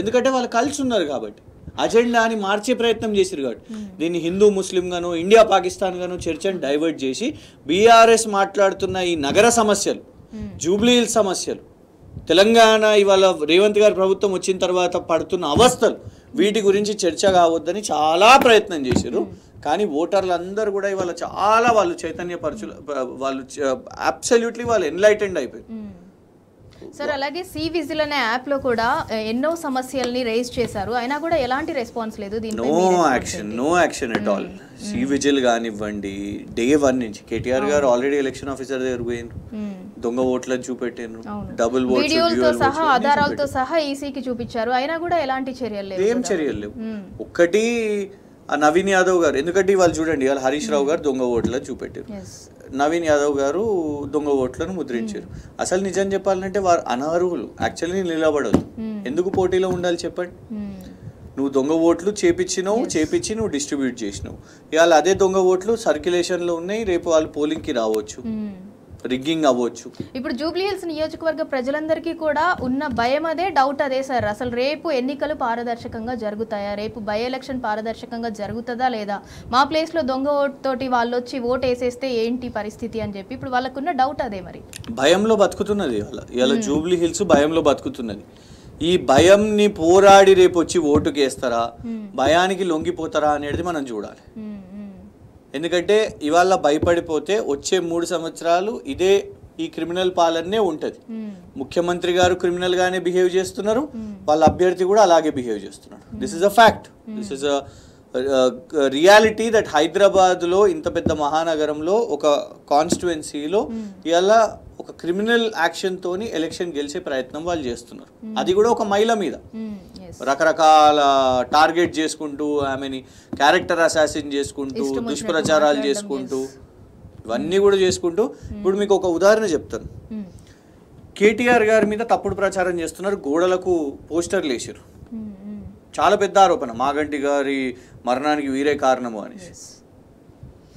ఎందుకంటే వాళ్ళు కలిసి ఉన్నారు కాబట్టి, అజెండాని మార్చే ప్రయత్నం చేశారు కాబట్టి. దీన్ని హిందూ ముస్లిం గాను, ఇండియా పాకిస్తాన్ గాను చర్చను డైవర్ట్ చేసి బీఆర్ఎస్ మాట్లాడుతున్న ఈ నగర సమస్యలు, జూబ్లీ హిల్స్ సమస్యలు, తెలంగాణ ఇవాళ రేవంత్ గారి ప్రభుత్వం వచ్చిన తర్వాత పడుతున్న అవస్థలు, వీటి గురించి చర్చ కావద్దని చాలా ప్రయత్నం చేశారు. కానీ ఓటర్లు అందరూ కూడా ఇవాళ చాలా వాళ్ళు చైతన్యపరచులు, వాళ్ళు అబ్సల్యూట్లీ వాళ్ళు ఎన్లైటెండ్ అయిపోయారు. సార్ అలాగే సి విజిల్ అనే యాప్ లో కూడా ఎన్నో సమస్యల్ని రేజ్ చేశారు, అయినా కూడా ఎలాంటి రెస్పాన్స్ లేదు. No action at all. C vigil కానివ్వండి, డే 1 నుంచి కేటీఆర్ గారు ఆల్రెడీ ఎలక్షన్ ఆఫీసర్ దగ్గర పోయినారు, దొంగ ఓట్లను చూపెట్టారు, డబుల్ వీడియోలతో సహా ఆధారాలతో సహా ఈసీకి చూపించారు, అయినా కూడా ఎలాంటి చర్యలు లేవు. ఏం చర్యలు లేవు. ఒక్కటి నవీన్ యాదవ్ గారు, ఎందుకంటే వాళ్ళు చూడండి వాళ్ళు హరీష్ రావు గారు దొంగ ఓట్లను చూపెట్టారు, నవీన్ యాదవ్ గారు దొంగ ఓట్లను ముద్రించారు. అసలు నిజం చెప్పాలంటే వారు అనర్హులు, యాక్చువల్లీ నిలబడదు. ఎందుకు పోటీలో ఉండాలి చెప్పండి? నువ్వు దొంగ ఓట్లు చేపించి నువ్వు డిస్ట్రిబ్యూట్ చేసినావు. ఇవాళ అదే దొంగ ఓట్లు సర్క్యులేషన్లో ఉన్నాయి, రేపు వాళ్ళు పోలింగ్కి రావచ్చు, రిగ్గింగ్ అవ్వచ్చు. ఇప్పుడు జూబ్లీ హిల్స్ నియోజకవర్గ ప్రజలందరికీ కూడా ఉన్న భయం అదే, డౌట్ అదే సార్. అసలు రేపు ఎన్నికలు పారదర్శకంగా జరుగుతాయా? రేపు బై ఎలక్షన్ పారదర్శకంగా జరుగుతుందా లేదా? మా ప్లేస్లో దొంగ ఓటు తోటి వాళ్ళు వచ్చి ఓటు వేసేస్తే ఏంటి పరిస్థితి అని చెప్పి ఇప్పుడు వాళ్ళకున్న డౌట్ అదే. మరి భయంలో బతుకుతున్నది ఇవాళ జూబ్లీ హిల్స్, భయంలో బతుకుతున్నది. ఈ భయంని పోరాడి రేపు వచ్చి ఓటుకేస్తారా, భయానికి లొంగిపోతారా అనేది మనం చూడాలి. ఎందుకంటే ఇవాళ భయపడిపోతే వచ్చే 3 సంవత్సరాలు ఇదే ఈ క్రిమినల్ పాలనే ఉంటుంది. ముఖ్యమంత్రి గారు క్రిమినల్ గానే బిహేవ్ చేస్తున్నారు, వాళ్ళ అభ్యర్థి కూడా అలాగే బిహేవ్ చేస్తున్నారు. This is a fact, this is a reality that హైదరాబాద్లో ఇంత పెద్ద మహానగరంలో ఒక కాన్స్టిట్యుయెన్సీలో ఇవాళ ఒక క్రిమినల్ యాక్షన్ తోని ఎలక్షన్ గెలిచే ప్రయత్నం వాళ్ళు చేస్తున్నారు. అది కూడా ఒక మహిళ మీద రకరకాల టార్గెట్ చేసుకుంటూ, ఆమెని క్యారెక్టర్ అసాసిన్ చేసుకుంటూ, దుష్ప్రచారాలు చేసుకుంటూ, ఇవన్నీ కూడా చేసుకుంటూ. ఇప్పుడు మీకు ఒక ఉదాహరణ చెప్తాను. కేటీఆర్ గారి మీద తప్పుడు ప్రచారం చేస్తున్నారు, గోడలకు పోస్టర్లు వేసారు. చాలా పెద్ద ఆరోపణ, మాగంటి గారి మరణానికి వీరే కారణము అని.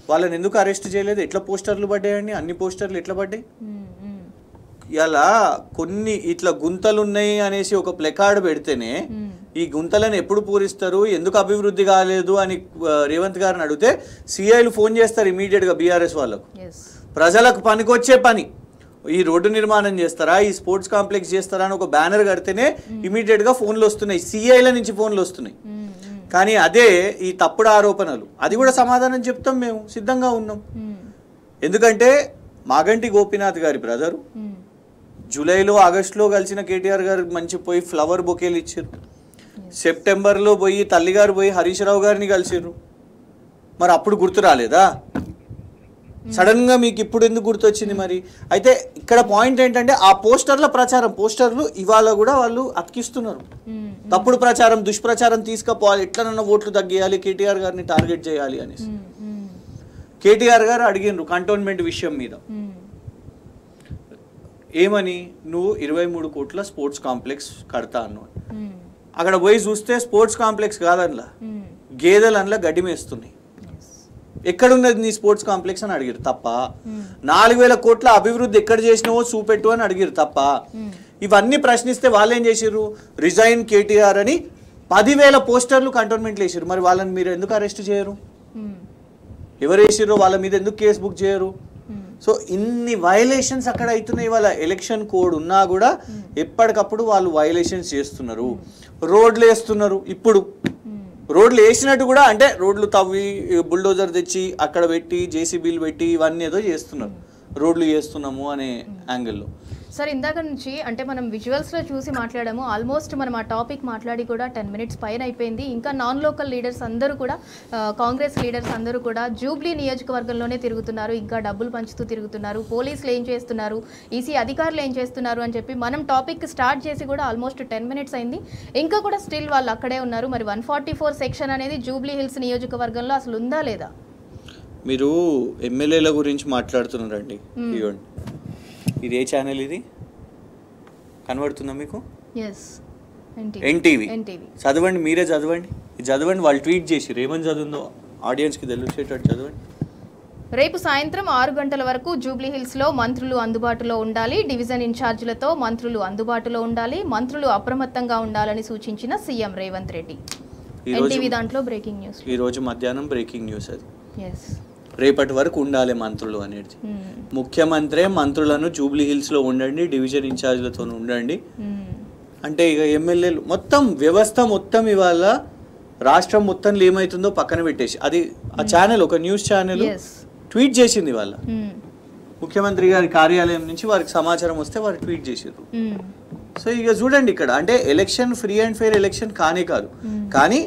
వాళ్ళని ఎందుకు అరెస్ట్ చేయలేదు? ఎట్లా పోస్టర్లు పడ్డాయండి? అన్ని పోస్టర్లు ఎట్లా పడ్డాయి? ఇలా కొన్ని ఇట్లా గుంతలు ఉన్నాయి అనేసి ఒక ప్లెకార్డ్ పెడితేనే ఈ గుంతలను ఎప్పుడు పూరిస్తారు, ఎందుకు అభివృద్ధి కాలేదు అని రేవంత్ గారిని అడిగితే సిఐలు ఫోన్ చేస్తారు ఇమీడియట్గా బీఆర్ఎస్ వాళ్ళకు. ప్రజలకు పనికొచ్చే పని, ఈ రోడ్డు నిర్మాణం చేస్తారా, ఈ స్పోర్ట్స్ కాంప్లెక్స్ చేస్తారా అని ఒక బ్యానర్ కడితేనే ఇమీడియట్గా ఫోన్లు వస్తున్నాయి, సిఐల నుంచి ఫోన్లు వస్తున్నాయి. కానీ అదే ఈ తప్పుడు ఆరోపణలు, అది కూడా సమాధానం చెప్తాం, మేము సిద్ధంగా ఉన్నాం. ఎందుకంటే మాగంటి గోపీనాథ్ గారి బ్రదరు జూలైలో ఆగస్టులో కలిసిన కేటీఆర్ గారు మంచి పోయి ఫ్లవర్ బొకేలు ఇచ్చారు. సెప్టెంబర్లో పోయి తల్లిగారు పోయి హరీష్ రావు గారిని కలిసారు. మరి అప్పుడు గుర్తు రాలేదా? సడన్గా మీకు ఇప్పుడు ఎందుకు గుర్తొచ్చింది? మరి అయితే ఇక్కడ పాయింట్ ఏంటంటే ఆ పోస్టర్ల ప్రచారం, పోస్టర్లు ఇవాళ కూడా వాళ్ళు అతికిస్తున్నారు. తప్పుడు ప్రచారం, దుష్ప్రచారం తీసుకుపోవాలి, ఎట్లనన్నా ఓట్లు తగ్గియాలి, కేటీఆర్ గారిని టార్గెట్ చేయాలి అనేసి. కేటీఆర్ గారు అడిగినారు కంటోన్మెంట్ విషయం మీద, ఏమని, నువ్వు 23 కోట్ల స్పోర్ట్స్ కాంప్లెక్స్ కడతా అన్నావు. అక్కడ పోయి చూస్తే స్పోర్ట్స్ కాంప్లెక్స్ కాదనలా, గేదెలు అందులో గడ్డి మేస్తున్నాయి. ఎక్కడున్నది నీ స్పోర్ట్స్ కాంప్లెక్స్ అని అడిగారు తప్ప. 4,000 కోట్ల అభివృద్ధి ఎక్కడ చేసినావో చూపెట్టు అని అడిగారు తప్ప. ఇవన్నీ ప్రశ్నిస్తే వాళ్ళు ఏం చేసిర్రు, రిజైన్ కేటీఆర్ అని 10,000 పోస్టర్లు కంటోన్మెంట్లు వేసారు. మరి వాళ్ళని మీరు ఎందుకు అరెస్ట్ చేయరు? ఎవరు వేసిర్రో వాళ్ళ మీద ఎందుకు కేసు బుక్ చేయరు? సో ఇన్ని వైలేషన్స్ అక్కడ అవుతున్నాయి. వాళ్ళ ఎలక్షన్ కోడ్ ఉన్నా కూడా ఎప్పటికప్పుడు వాళ్ళు వైలేషన్స్ చేస్తున్నారు. రోడ్లు వేస్తున్నారు. ఇప్పుడు రోడ్లు వేసినట్టు కూడా అంటే రోడ్లు తవ్వి బుల్డోజర్ తెచ్చి అక్కడ పెట్టి జేసీబీలు పెట్టి ఇవన్నీ ఏదో చేస్తున్నారు. రోడ్లు చేస్తున్నాము అనే యాంగిల్లో. సార్ ఇందాక నుంచి అంటే మనం విజువల్స్లో చూసి మాట్లాడాము. ఆల్మోస్ట్ మనం ఆ టాపిక్ మాట్లాడి కూడా 10 minutes పైన అయిపోయింది. ఇంకా నాన్ లోకల్ లీడర్స్ అందరూ కూడా కాంగ్రెస్ లీడర్స్ అందరూ కూడా జూబ్లీ నియోజకవర్గంలోనే తిరుగుతున్నారు. ఇంకా డబ్బులు పంచుతూ తిరుగుతున్నారు. పోలీసులు ఏం చేస్తున్నారు, ఈసీ అధికారులు ఏం చేస్తున్నారు అని చెప్పి మనం టాపిక్ స్టార్ట్ చేసి కూడా ఆల్మోస్ట్ 10 minutes అయింది. ఇంకా కూడా స్టిల్ వాళ్ళు అక్కడే ఉన్నారు. మరి 144 సెక్షన్ అనేది జూబ్లీ హిల్స్ నియోజకవర్గంలో అసలు ఉందా లేదా? మీరు ఎమ్మెల్యేల గురించి మాట్లాడుతున్నారండి. ఇవ్వండి, ఇది ఏ ఛానల్, ఇది కనబడుతుందా మీకు? ఎన్టీవీ. చదవండి, మీరే చదవండి, చదవండి. వాళ్ళు ట్వీట్ చేసిర్రు, ఏమని చదువుందో ఆడియన్స్కి తెలిసేటట్టు చదవండి. రేపు సాయంత్రం 6 గంటల వరకు జూబ్లీ హిల్స్లో మంత్రులు అందుబాటులో ఉండాలి. డివిజన్ ఇన్ఛార్జీలతో మంత్రులు అందుబాటులో ఉండాలి. మంత్రులు అప్రమత్తంగా ఉండాలని సూచించిన సీఎం రేవంత్ రెడ్డి. ఎన్టీవీ దాంట్లో బ్రేకింగ్ న్యూస్. ఈ రోజు మధ్యాహ్నం బ్రేకింగ్ న్యూస్ అది. రేపటి వరకు ఉండాలి మంత్రులు అనేది. ముఖ్యమంత్రి మంత్రులను జూబ్లీ హిల్స్ లో ఉండండి, డివిజన్ ఇన్ఛార్జ్లతో ఉండండి అంటే ఇక ఎమ్మెల్యేలు మొత్తం వ్యవస్థ మొత్తం ఇవాళ రాష్ట్రం మొత్తంలో ఏమైతుందో పక్కన పెట్టేసి అది ఆ ఛానల్, ఒక న్యూస్ ఛానల్ ట్వీట్ చేసింది ఇవాళ. ముఖ్యమంత్రి గారి కార్యాలయం నుంచి వారికి సమాచారం వస్తే వారు ట్వీట్ చేసారు. సో ఇక చూడండి ఇక్కడ అంటే election free and fair election కానే కాదు, కానీ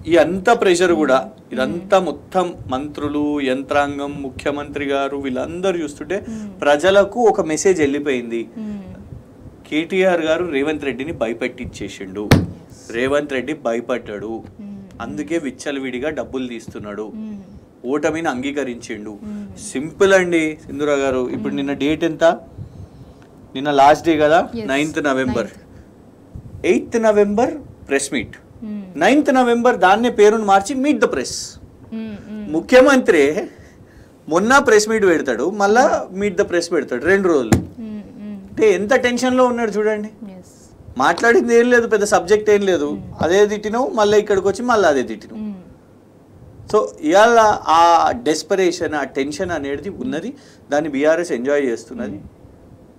ఈ అంత ప్రెషర్ కూడా ఇదంతా మొత్తం మంత్రులు, యంత్రాంగం, ముఖ్యమంత్రి గారు వీళ్ళందరూ చూస్తుంటే ప్రజలకు ఒక మెసేజ్ వెళ్ళిపోయింది. కేటీఆర్ గారు రేవంత్ రెడ్డిని భయపెట్టించేసిండు. రేవంత్ రెడ్డి భయపడ్డాడు, అందుకే విచ్చలవిడిగా డబ్బులు తీస్తున్నాడు, ఓటమిని అంగీకరించిండు. సింపుల్ అండి సింధూరా గారు. ఇప్పుడు నిన్న డేట్ ఎంత? నిన్న లాస్ట్ డే కదా, 9th November. 8th November press meet, 9th November దాన్నే పేరును మార్చి మీట్ ద ప్రెస్. ముఖ్యమంత్రి మొన్న ప్రెస్ మీట్ పెడతాడు, మళ్ళా మీట్ ద ప్రెస్ పెడతాడు, 2 రోజులు. అంటే ఎంత టెన్షన్ లో ఉన్నాడు చూడండి. మాట్లాడింది ఏం లేదు, పెద్ద సబ్జెక్ట్ ఏం లేదు, అదే తిట్టినావు, మళ్ళీ ఇక్కడికి వచ్చి మళ్ళీ అదే తిట్టినావు. సో ఇవాళ ఆ డెస్పరేషన్, ఆ టెన్షన్ అనేది ఉన్నది. దాన్ని బీఆర్ఎస్ ఎంజాయ్ చేస్తున్నది.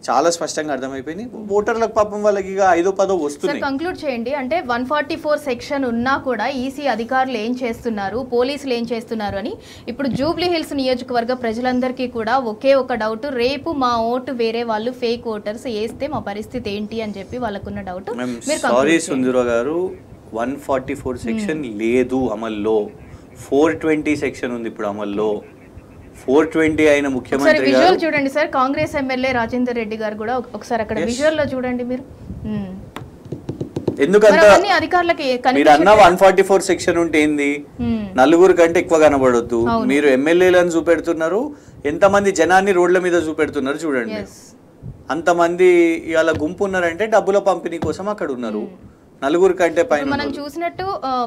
చాలా స్పష్టంగా అర్థమైపోయింది. ఓటర్లకు పాపం వాళ్ళకి ఇక 5-10 వస్తున్నాయి. కంక్లూడ్ చేయండి. అంటే 144 సెక్షన్ ఉన్నా కూడా ఈసీ అధికారులు ఏం చేస్తున్నారు, పోలీసులు ఏం చేస్తున్నారు అని ఇప్పుడు జూబ్లీ హిల్స్ నియోజకవర్గ ప్రజలందరికీ కూడా ఒకే ఒక డౌట్, రేపు మా ఓటు వేరే వాళ్ళు ఫేక్ ఓటర్స్ వేస్తే మా పరిస్థితి ఏంటి అని చెప్పి వాళ్ళకున్న డౌట్. సారీ సుందర గారు, 144 సెక్షన్ లేదు అమల్లో, 420 సెక్షన్ ఉంది ఇప్పుడు అమల్లో. 420 అయిన ముఖ్యమంత్రి విజువల్ చూడండి సార్. కాంగ్రెస్ ఎమ్మెల్యే రాజేందర్ రెడ్డి గారు కూడా ఒకసారి అక్కడ విజువల్ లో చూడండి మీరు. ఎందుకంటే మీరు అన్న 144 సెక్షన్ ఉంటే ఏంది, నలుగురు కంటే ఎక్కువ కనబడొద్దు. మీరు ఎమ్మెల్యేలను చూపెడుతున్నారు, ఎంతమంది జనాన్ని రోడ్ల మీద చూపెడుతున్నారు చూడండి. అంతమంది ఇవాళ గుంపు ఉన్నారంటే డబ్బుల పంపిణీ కోసం అక్కడ ఉన్నారు. నలుగురు కంటే పైన మనం చూసినట్టు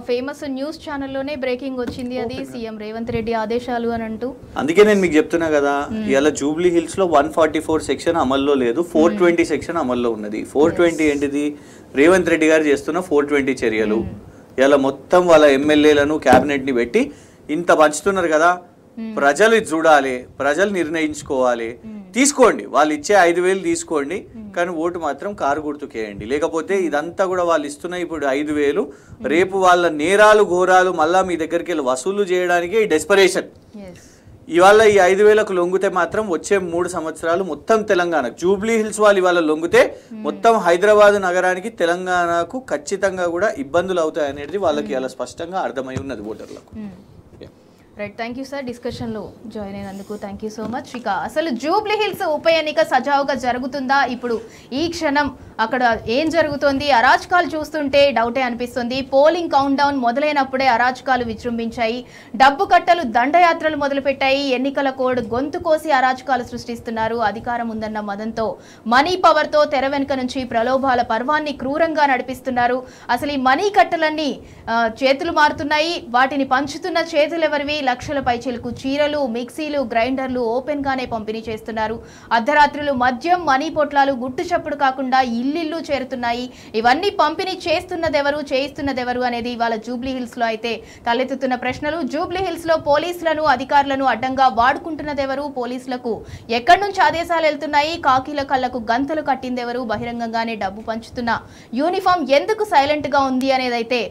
ఫేమస్ న్యూస్ ఛానల్లోనే బ్రేకింగ్ వచ్చింది, అది సీఎం రేవంత్ రెడ్డి ఆదేశాలు అని అంటూ. అందుకే నేను మీకు చెప్తున్నా కదా, ఇలా జూబ్లీ హిల్స్ లో 144 సెక్షన్ అమల్లో లేదు, 420 సెక్షన్ అమల్లో ఉన్నది. 420 ఏంటిది? రేవంత్ రెడ్డి గారు చేస్తున్న 420 చర్యలు. ఇలా మొత్తం వాళ్ళ ఎమ్మెల్యేలను, క్యాబినెట్ ని పెట్టి ఇంత పంచుతున్నారు కదా. ప్రజలు చూడాలి, ప్రజలు నిర్ణయించుకోవాలి. తీసుకోండి, వాళ్ళు ఇచ్చే 5,000 తీసుకోండి, కానీ ఓటు మాత్రం కారు గుర్తుకేయండి. లేకపోతే ఇదంతా కూడా వాళ్ళు ఇస్తున్న ఇప్పుడు 5,000 రేపు వాళ్ళ నేరాలు ఘోరాలు మళ్ళా మీ దగ్గరికి వెళ్ళి వసూలు చేయడానికి డెస్పరేషన్. ఇవాళ ఈ 5,000కు లొంగితే మాత్రం వచ్చే 3 సంవత్సరాలు మొత్తం తెలంగాణ, జూబ్లీ హిల్స్ వాళ్ళు ఇవాళ లొంగితే మొత్తం హైదరాబాద్ నగరానికి, తెలంగాణకు ఖచ్చితంగా కూడా ఇబ్బందులు అవుతాయి అనేది వాళ్ళకి ఇలా స్పష్టంగా అర్థమై ఉన్నది ఓటర్లకు. రైట్, థ్యాంక్ యూ సార్, డిస్కషన్లో జాయిన్ అయినందుకు థ్యాంక్ యూ సో మచ్. ఇక అసలు జూబ్లీ హిల్స్ ఉప ఎన్నిక సజావుగా జరుగుతుందా? ఇప్పుడు ఈ క్షణం అక్కడ ఏం జరుగుతోంది? అరాచకాలు చూస్తుంటే డౌటే అనిపిస్తుంది. పోలింగ్ కౌంట్ డౌన్ మొదలైనప్పుడే అరాచకాలు విజృంభించాయి. డబ్బు కట్టలు దండయాత్రలు మొదలుపెట్టాయి. ఎన్నికల కోడ్ గొంతు కోసి అరాచకాలు సృష్టిస్తున్నారు. అధికారం ఉందన్న మదంతో, మనీ పవర్తో తెర వెనుక నుంచి ప్రలోభాల పర్వాన్ని క్రూరంగా నడిపిస్తున్నారు. అసలు ఈ మనీ కట్టలన్నీ చేతులు మారుతున్నాయి. వాటిని పంచుతున్న చేతులు ఎవరివి? లక్షల పైచీలకు చీరలు, మిక్సీలు, గ్రైండర్లు ఓపెన్ గానే పంపిణీ చేస్తున్నారు. అర్ధరాత్రులు మద్యం, మనీ పొట్లాలు గుట్టు చప్పుడు కాకుండా ఇల్లు చేరుతున్నాయి. ఇవన్నీ పంపిణీ చేస్తున్నదెవరు, చేయిస్తున్నదెవరు అనేది ఇవాళ జూబ్లీ హిల్స్ లో అయితే తలెత్తుతున్న ప్రశ్నలు. జూబ్లీ హిల్స్ లో పోలీసులను, అధికారులను అడ్డంగా వాడుకుంటున్నదెవరు? పోలీసులకు ఎక్కడి నుంచి ఆదేశాలు వెళ్తున్నాయి? కాకీల కళ్లకు గంతలు కట్టిందెవరు? బహిరంగంగానే డబ్బు పంచుతున్న యూనిఫామ్ ఎందుకు సైలెంట్ గా ఉంది అనేది అయితే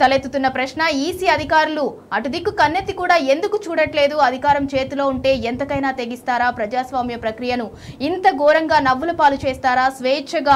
తలెత్తుతున్న ప్రశ్న. ఈసీ అధికారులు అటు దిక్కు కన్నెత్తి కూడా ఎందుకు చూడట్లేదు? అధికారం చేతిలో ఉంటే ఎంతకైనా తెగిస్తారా? ప్రజాస్వామ్య ప్రక్రియను ఇంత ఘోరంగా నవ్వుల పాలు చేస్తారా? స్వేచ్ఛగా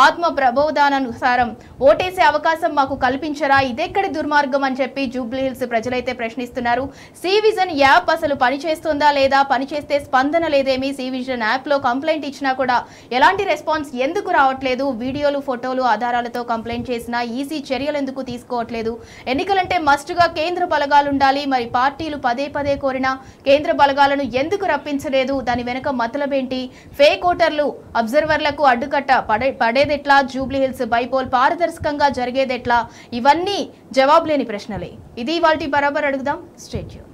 ఆత్మ ప్రబోధానుసారం ఓటేసే అవకాశం మాకు కల్పించరా? ఇదెక్కడి దుర్మార్గం అని చెప్పి జూబ్లీ హిల్స్ ప్రజలైతే ప్రశ్నిస్తున్నారు. సి విజిన్ యాప్ అసలు పనిచేస్తుందా లేదా? పనిచేస్తే స్పందన లేదేమి? సి విజిన్ యాప్ లో కంప్లైంట్ ఇచ్చినా కూడా ఎలాంటి రెస్పాన్స్ ఎందుకు రావట్లేదు? వీడియోలు, ఫోటోలు, ఆధారాలతో కంప్లైంట్ చేసినా ఈసీ చర్యలు ఎందుకు తీసుకోవట్లేదు? ఎన్నికలంటే మస్ట్ గా కేంద్ర బలగాలుండాలి. మరి పార్టీలు పదే పదే కోరిన కేంద్ర బలగాలను ఎందుకు రప్పించలేదు? దాని వెనుక మతలబేంటి? ఫేక్ ఓటర్లు, అబ్జర్వర్లకు అడ్డుకట్ట పడేదెట్లా? జూబ్లీ హిల్స్ బైపోల్ పారదర్శకంగా జరిగేదెట్లా? ఇవన్నీ జవాబు లేని ప్రశ్నలే. ఇది ఇవాల్టి బరాబర్ అడుగుదాం. Stay tune.